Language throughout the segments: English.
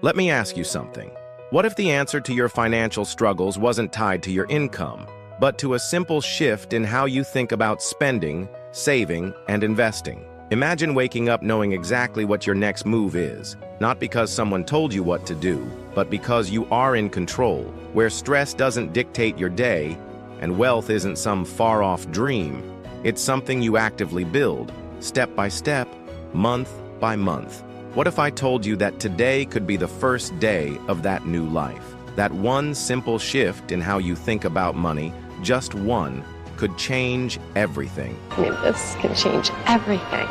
Let me ask you something. What if the answer to your financial struggles wasn't tied to your income, but to a simple shift in how you think about spending, saving, and investing? Imagine waking up knowing exactly what your next move is, not because someone told you what to do, but because you are in control, where stress doesn't dictate your day, and wealth isn't some far-off dream. It's something you actively build, step by step, month by month. What if I told you that today could be the first day of that new life? That one simple shift in how you think about money, just one, could change everything. This can change everything.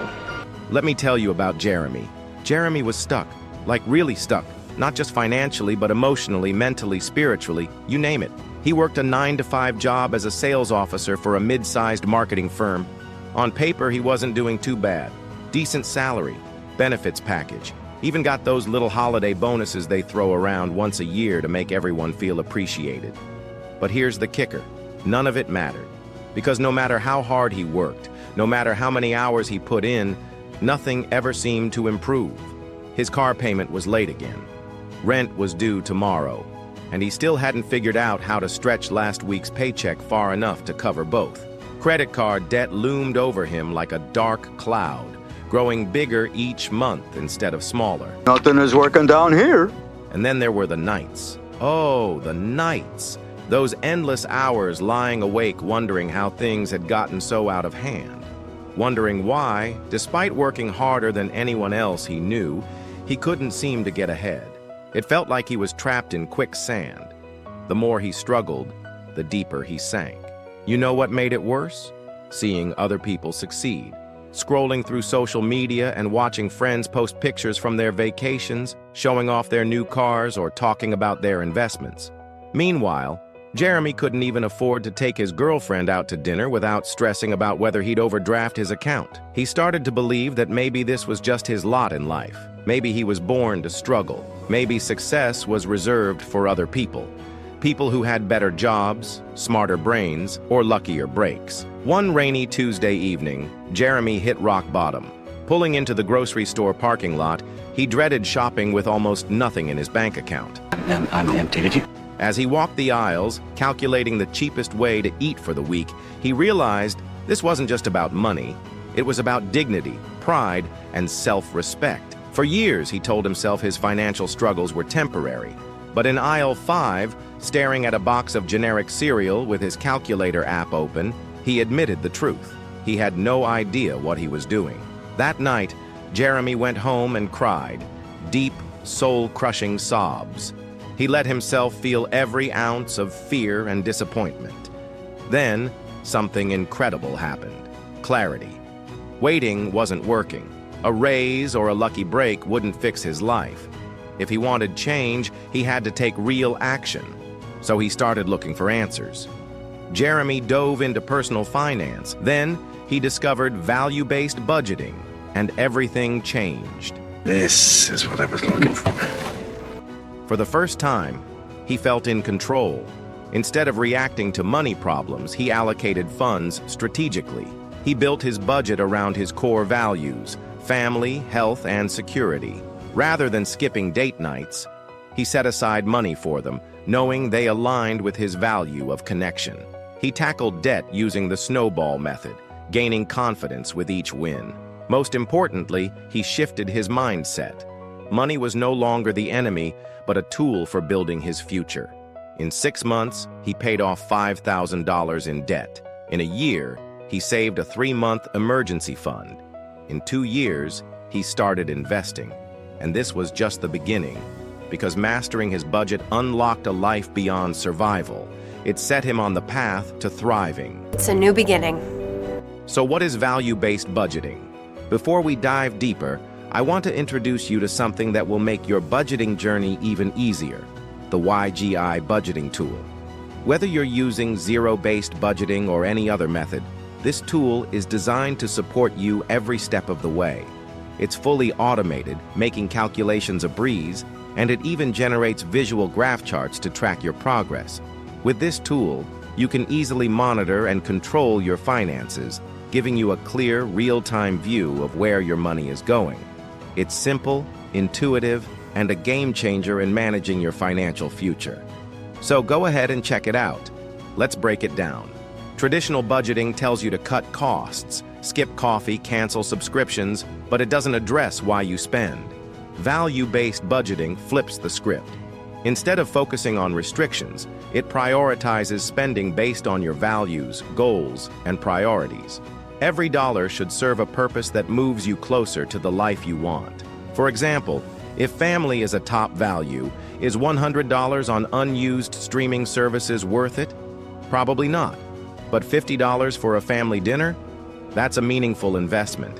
Let me tell you about Jeremy. Jeremy was stuck, like really stuck, not just financially, but emotionally, mentally, spiritually, you name it. He worked a 9-to-5 job as a sales officer for a mid-sized marketing firm. On paper, he wasn't doing too bad. Decent salary, benefits package, even got those little holiday bonuses they throw around once a year to make everyone feel appreciated. But here's the kicker. None of it mattered. Because no matter how hard he worked, no matter how many hours he put in, nothing ever seemed to improve. His car payment was late again. Rent was due tomorrow, and he still hadn't figured out how to stretch last week's paycheck far enough to cover both. Credit card debt loomed over him like a dark cloud, growing bigger each month instead of smaller. Nothing is working down here. And then there were the nights. Oh, the nights. Those endless hours lying awake wondering how things had gotten so out of hand. Wondering why, despite working harder than anyone else he knew, he couldn't seem to get ahead. It felt like he was trapped in quicksand. The more he struggled, the deeper he sank. You know what made it worse? Seeing other people succeed. Scrolling through social media and watching friends post pictures from their vacations, showing off their new cars or talking about their investments. Meanwhile, Jeremy couldn't even afford to take his girlfriend out to dinner without stressing about whether he'd overdraft his account. He started to believe that maybe this was just his lot in life. Maybe he was born to struggle. Maybe success was reserved for other people. People who had better jobs, smarter brains, or luckier breaks. One rainy Tuesday evening, Jeremy hit rock bottom. Pulling into the grocery store parking lot, he dreaded shopping with almost nothing in his bank account. I'm empty. Did you? As he walked the aisles, calculating the cheapest way to eat for the week, he realized this wasn't just about money. It was about dignity, pride, and self-respect. For years, he told himself his financial struggles were temporary. But in aisle 5, staring at a box of generic cereal with his calculator app open, he admitted the truth. He had no idea what he was doing. That night, Jeremy went home and cried, deep, soul-crushing sobs. He let himself feel every ounce of fear and disappointment. Then, something incredible happened. Clarity. Waiting wasn't working. A raise or a lucky break wouldn't fix his life. If he wanted change, he had to take real action. So he started looking for answers. Jeremy dove into personal finance. Then, he discovered value-based budgeting, and everything changed. This is what I was looking for. For the first time, he felt in control. Instead of reacting to money problems, he allocated funds strategically. He built his budget around his core values, family, health, and security. Rather than skipping date nights, he set aside money for them, knowing they aligned with his value of connection. He tackled debt using the snowball method, gaining confidence with each win. Most importantly, he shifted his mindset. Money was no longer the enemy, but a tool for building his future. In 6 months, he paid off $5,000 in debt. In a year, he saved a 3-month emergency fund. In 2 years, he started investing. And this was just the beginning, because mastering his budget unlocked a life beyond survival. It set him on the path to thriving. It's a new beginning. So what is value-based budgeting? Before we dive deeper, I want to introduce you to something that will make your budgeting journey even easier, the YGI budgeting tool. Whether you're using zero-based budgeting or any other method, this tool is designed to support you every step of the way. It's fully automated, making calculations a breeze, and it even generates visual graph charts to track your progress. With this tool, you can easily monitor and control your finances, giving you a clear, real-time view of where your money is going. It's simple, intuitive, and a game changer in managing your financial future. So go ahead and check it out. Let's break it down. Traditional budgeting tells you to cut costs, skip coffee, cancel subscriptions, but it doesn't address why you spend. Value-based budgeting flips the script. Instead of focusing on restrictions, it prioritizes spending based on your values, goals, and priorities. Every dollar should serve a purpose that moves you closer to the life you want. For example, if family is a top value, is $100 on unused streaming services worth it? Probably not. But $50 for a family dinner? That's a meaningful investment.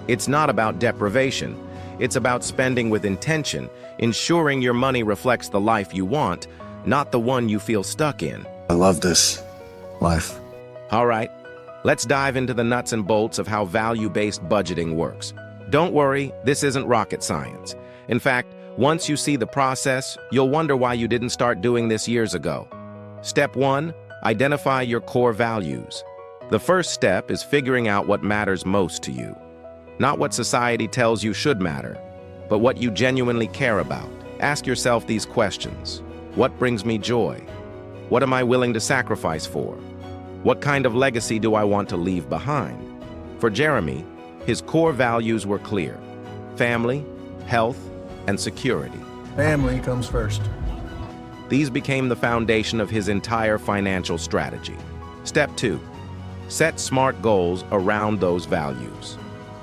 It's not about deprivation. It's about spending with intention, ensuring your money reflects the life you want, not the one you feel stuck in. I love this life. All right, let's dive into the nuts and bolts of how value-based budgeting works. Don't worry, this isn't rocket science. In fact, once you see the process, you'll wonder why you didn't start doing this years ago. Step 1, identify your core values. The first step is figuring out what matters most to you. Not what society tells you should matter, but what you genuinely care about. Ask yourself these questions. What brings me joy? What am I willing to sacrifice for? What kind of legacy do I want to leave behind? For Jeremy, his core values were clear: family, health, and security. Family comes first. These became the foundation of his entire financial strategy. Step 2, set smart goals around those values.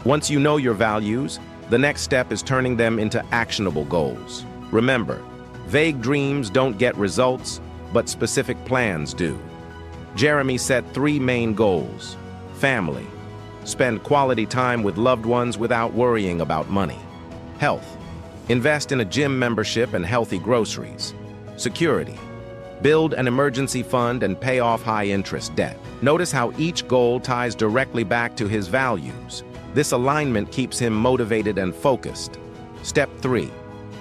Once you know your values, the next step is turning them into actionable goals. Remember, vague dreams don't get results, but specific plans do. Jeremy set 3 main goals. Family, spend quality time with loved ones without worrying about money. Health, invest in a gym membership and healthy groceries. Security, build an emergency fund and pay off high-interest debt. Notice how each goal ties directly back to his values. This alignment keeps him motivated and focused. Step 3,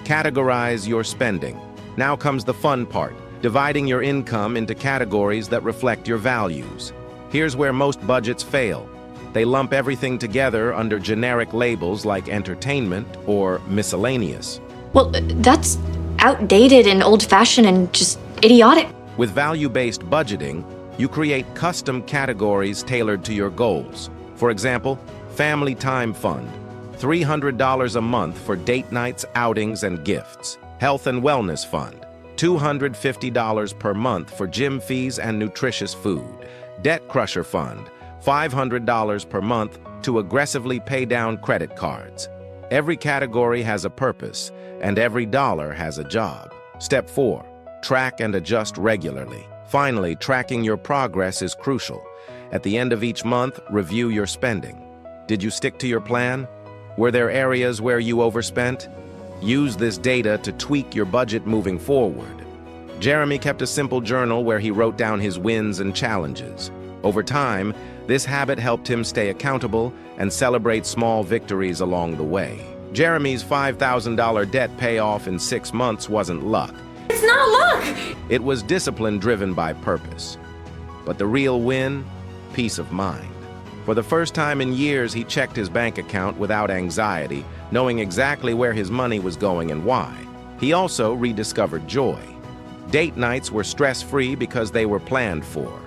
categorize your spending. Now comes the fun part, dividing your income into categories that reflect your values. Here's where most budgets fail. They lump everything together under generic labels like entertainment or miscellaneous. Well, that's outdated and old-fashioned and just idiotic. With value-based budgeting, you create custom categories tailored to your goals. For example, Family Time Fund, $300 a month for date nights, outings, and gifts. Health and Wellness Fund, $250 per month for gym fees and nutritious food. Debt Crusher Fund, $500 per month to aggressively pay down credit cards. Every category has a purpose, and every dollar has a job. Step 4, track and adjust regularly. Finally, tracking your progress is crucial. At the end of each month, review your spending. Did you stick to your plan? Were there areas where you overspent? Use this data to tweak your budget moving forward. Jeremy kept a simple journal where he wrote down his wins and challenges. Over time, this habit helped him stay accountable and celebrate small victories along the way. Jeremy's $5,000 debt payoff in 6 months wasn't luck. It's not luck! It was discipline driven by purpose. But the real win? Peace of mind. For the first time in years, he checked his bank account without anxiety, knowing exactly where his money was going and why. He also rediscovered joy. Date nights were stress-free because they were planned for.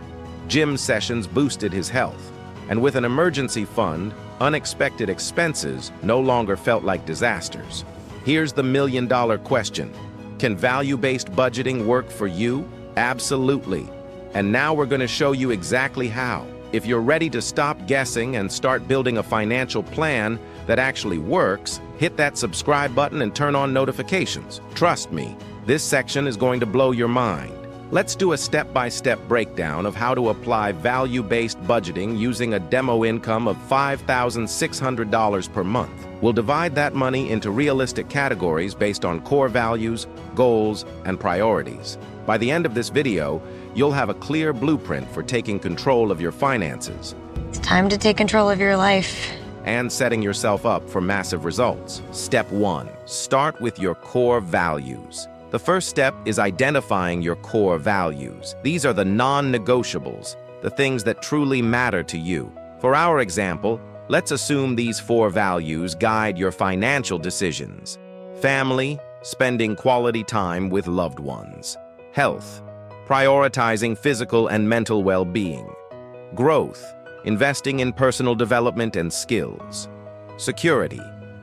Gym sessions boosted his health. And with an emergency fund, unexpected expenses no longer felt like disasters. Here's the million-dollar question. Can value-based budgeting work for you? Absolutely. And now we're going to show you exactly how. If you're ready to stop guessing and start building a financial plan that actually works, hit that subscribe button and turn on notifications. Trust me, this section is going to blow your mind. Let's do a step-by-step breakdown of how to apply value-based budgeting using a demo income of $5,600 per month. We'll divide that money into realistic categories based on core values, goals, and priorities. By the end of this video, you'll have a clear blueprint for taking control of your finances It's time to take control of your life. and setting yourself up for massive results. Step 1. Start with your core values. The first step is identifying your core values. These are the non-negotiables, the things that truly matter to you. For our example, let's assume these 4 values guide your financial decisions. Family, spending quality time with loved ones. Health, prioritizing physical and mental well-being. Growth, investing in personal development and skills. Security,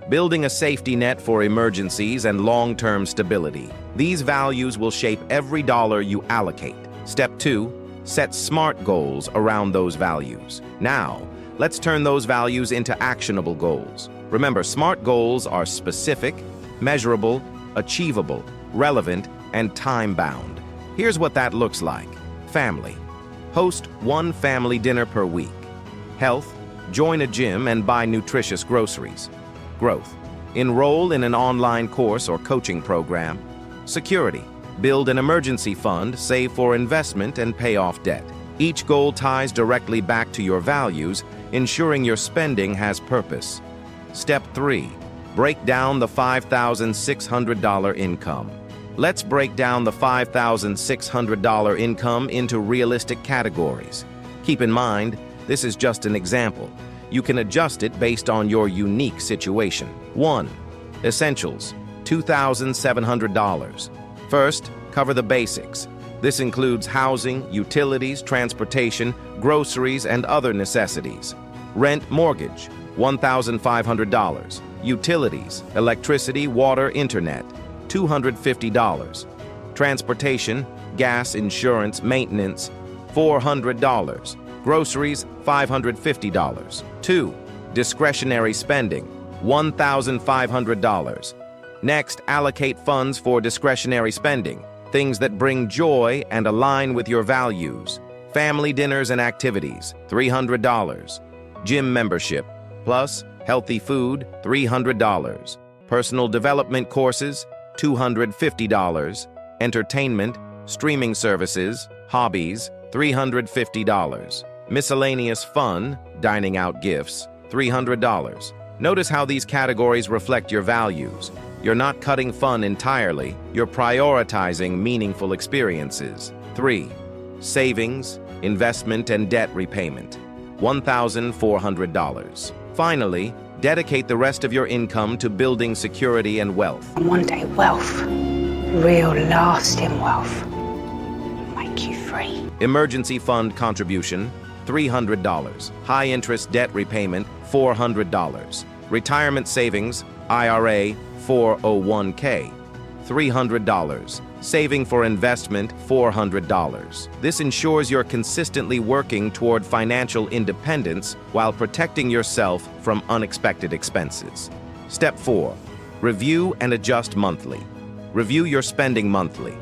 building a safety net for emergencies and long-term stability. These values will shape every dollar you allocate. Step 2, set SMART goals around those values. Now, let's turn those values into actionable goals. Remember, SMART goals are specific, measurable, achievable, relevant, and time-bound. Here's what that looks like. Family. Host one family dinner per week. Health. Join a gym and buy nutritious groceries. Growth. Enroll in an online course or coaching program. Security. Build an emergency fund, save for investment, and pay off debt. Each goal ties directly back to your values, ensuring your spending has purpose. Step 3. Break down the $5,600 income. Let's break down the $5,600 income into realistic categories. Keep in mind, this is just an example. You can adjust it based on your unique situation. 1. Essentials, $2,700. First, cover the basics. This includes housing, utilities, transportation, groceries, and other necessities. Rent, mortgage, $1,500. Utilities, electricity, water, internet, $250. Transportation, gas, insurance, maintenance, $400. Groceries, $550. 2. Discretionary spending, $1,500. Next, allocate funds for discretionary spending, things that bring joy and align with your values. Family dinners and activities, $300. Gym membership, plus healthy food, $300. Personal development courses, $250. Entertainment, streaming services, hobbies, $350. Miscellaneous fun, dining out gifts, $300. Notice how these categories reflect your values. You're not cutting fun entirely, you're prioritizing meaningful experiences. 3. Savings, investment, and debt repayment, $1,400. Finally, dedicate the rest of your income to building security and wealth. And one day, wealth, real lasting wealth, will make you free. Emergency fund contribution, $300. High-interest debt repayment, $400. Retirement savings, IRA, 401k, $300. Saving for investment, $400. This ensures you're consistently working toward financial independence while protecting yourself from unexpected expenses. Step 4. Review and adjust monthly. Review your spending monthly.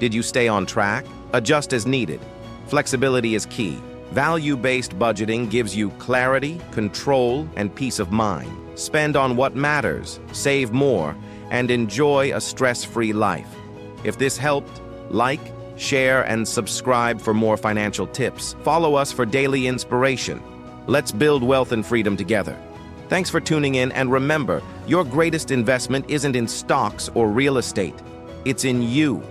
Did you stay on track? Adjust as needed. Flexibility is key. Value-based budgeting gives you clarity, control, and peace of mind. Spend on what matters, save more, and enjoy a stress-free life. If this helped, like, share, and subscribe for more financial tips. Follow us for daily inspiration. Let's build wealth and freedom together. Thanks for tuning in, and remember, your greatest investment isn't in stocks or real estate. It's in you.